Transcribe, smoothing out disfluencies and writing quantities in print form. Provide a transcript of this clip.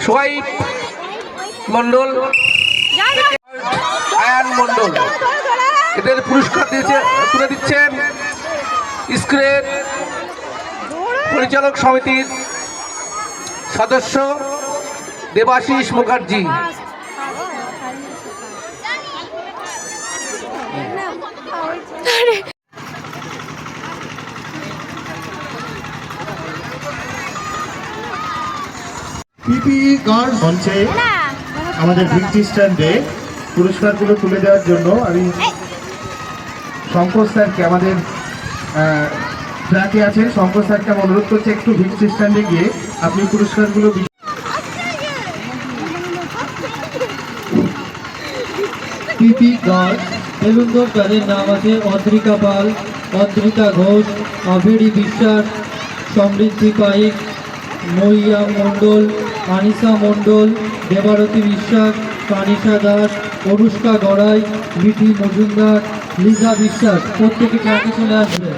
সোহাইব মন্ডল, আয়ান মন্ডল, এদের পুরস্কার তুলে দিচ্ছেন স্কুলের পরিচালক সমিতির সদস্য দেবাশিস মুখার্জি। পিপিই গার্ড মঞ্চে আমাদের ভিক্টি স্ট্যান্ডে পুরস্কারগুলো তুলে দেওয়ার জন্য আমি শঙ্কর স্যারকে, আমাদের ট্র্যাকে আছেন শঙ্কর স্যারকে আমি অনুরোধ করছি একটু ভিক্টি স্ট্যান্ডে গিয়ে আপনি পুরস্কারগুলো। পিপি গার্ড বেলুন্দর, যাদের নাম আছে অদ্রিকা পাল, অদ্রিকা ঘোষ, আভেরি বিশ্বাস, সমৃদ্ধি পাইক, মরিয়াম মণ্ডল, আনিসা মণ্ডল, দেবারতী বিশ্বাস, কানিশা দাস, অনুষ্কা গড়াই, মিঠি মজুমদার, লিজা বিশ্বাস, প্রত্যেকে ট্র্যাকে চলে আসবে।